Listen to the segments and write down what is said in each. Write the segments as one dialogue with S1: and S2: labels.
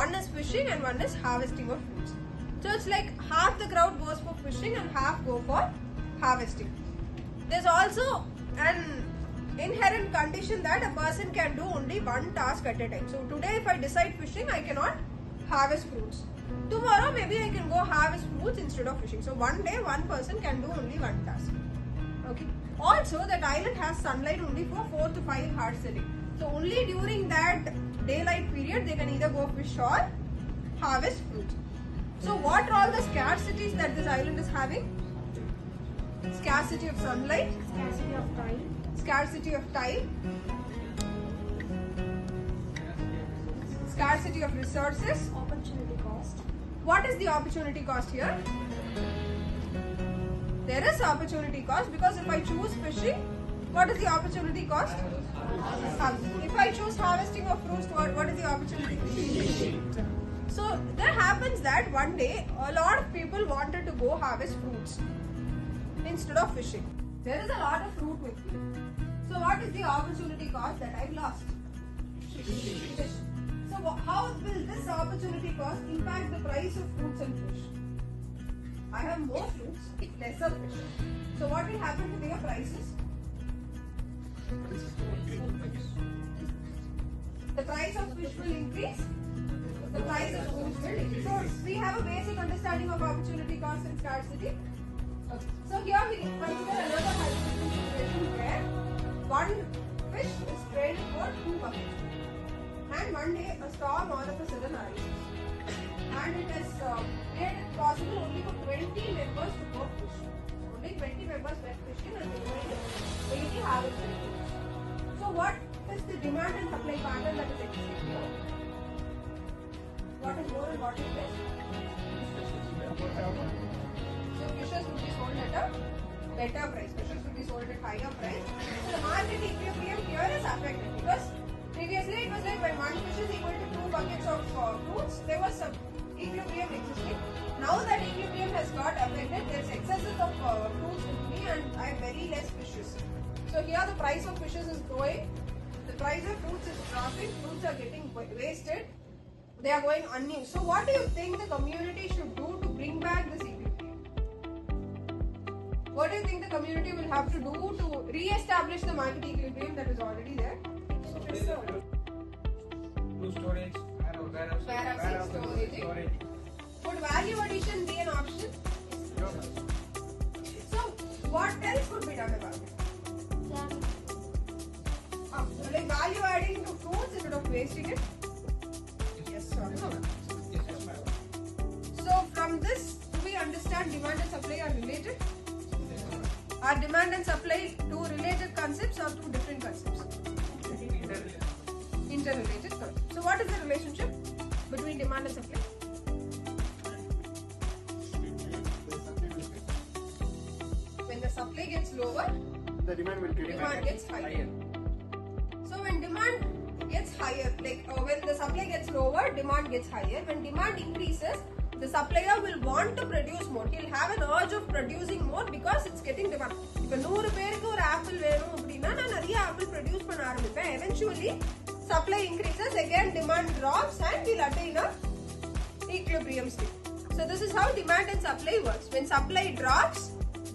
S1: one is fishing and one is harvesting of fruits. So it's like half the crowd goes for fishing and half go for harvesting. There's also an inherent condition that a person can do only one task at a time. So today if I decide fishing, I cannot harvest fruits. Tomorrow maybe I can go harvest fruits instead of fishing. So one day one person can do only one task. Okay. Also that island has sunlight only for 4 to 5 hours a day. So only during that daylight period they can either go fish or harvest fruit. So what are all the scarcities that this island is having? Scarcity of sunlight,
S2: Scarcity of time.
S1: scarcity of time, scarcity of resources.
S2: Opportunity cost.
S1: What is the opportunity cost here? There is opportunity cost because if I choose fishing, what is the opportunity cost? If I choose harvesting of fruits, what is the opportunity? So there happens that one day a lot of people wanted to go harvest fruits instead of fishing. There is a lot of fruit with me. So what is the opportunity cost that I've lost? Fish. So how will this opportunity cost impact the price of fruits and fish? I have more fruits, lesser fish. So what will happen to their prices? The price of fish will increase. The price of fruits will increase. So we have a basic understanding of opportunity cost and scarcity. Okay. So here we consider another hypothetical situation where one fish is traded for 2 buckets. And one day a storm all of a sudden arises. And it is made it possible only for 20 members to go fish. Only 20 members went fishing and they daily harvested fruits. So what is the demand and supply pattern that is existing here? What is more and what is less? So fishes will be sold at a better price. Fishes will be sold at higher price. So the market equilibrium here is affected because previously it was like when one fish is equal to 2 buckets of fruits, there was some equilibrium existing. Now that equilibrium has got affected, there is excesses of fruits with me and I have very less fishes. So here the price of fishes is growing, the price of fruits is dropping, fruits are getting wasted, they are going unused. So what do you think the community should do to bring back this equilibrium? What do you think the community will have to do to re-establish the market equilibrium that is already there?
S3: Do storage,
S1: Warehousing, storage. Would value addition be an option? So what else could be done about it? Like value adding to fruits instead of wasting it? Yes or no? So from this, do we understand demand and supply are related? Are demand and supply two related concepts or two different concepts? Interrelated concepts. So what is the relationship between demand and supply? When the supply gets lower,
S4: The demand will get
S1: demand gets higher. So when demand gets higher, like when the supply gets lower, demand gets higher. When demand increases, the supplier will want to produce more. He'll have an urge of producing more because it's getting demand. If 100 பேருக்கு ஒரு apple வேணும் அப்படினா நான் நிறைய apple produce பண்ண ஆரம்பிப்பேன். Eventually supply increases, again demand drops and we'll attain a equilibrium state. So this is how demand and supply works. When supply drops,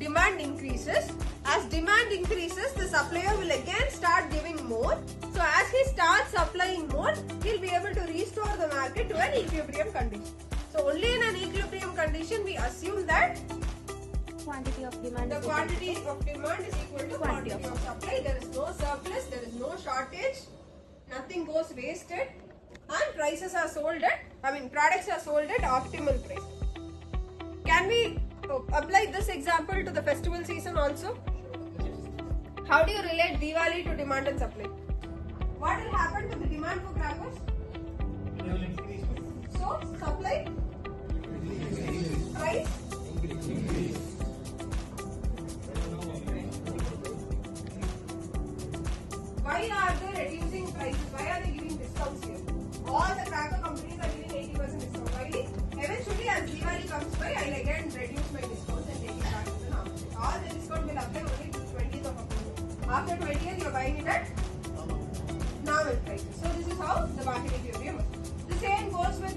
S1: demand increases. As demand increases, the supplier will again start giving more. So as he starts supplying more, he'll be able to restore the market to an equilibrium condition. So only in an equilibrium condition we assume that
S2: Quantity of demand.
S1: the quantity of demand is equal to quantity of supply. There is no surplus, there is no shortage, nothing goes wasted, and prices are sold at, products are sold at optimal price. Can we apply this example to the festival season also? How do you relate Diwali to demand and supply? What will happen to the demand for crackers? So, supply, price, why are they reducing prices? Why are they giving discounts here? All the cracker companies are giving 80% discount. Why? Eventually, as Diwali comes by, I'll again reduce my discounts and take it back to the normal. All the discount will apply only to 20th of October. After 20th, you're buying it at normal prices. So this is how the market equilibrium works. The same goes with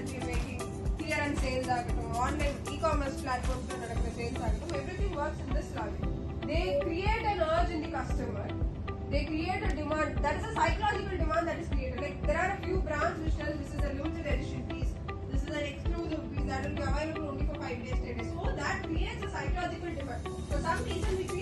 S1: that we are making, clearance sales online e-commerce platforms sales everything works in this logic. They create an urge in the customer. They create a demand. That is a psychological demand that is created. Like there are a few brands which tell this is a limited edition piece, this is an exclusive piece that will be available only for 5 days, 10 days. So that creates a psychological demand. For some reason we create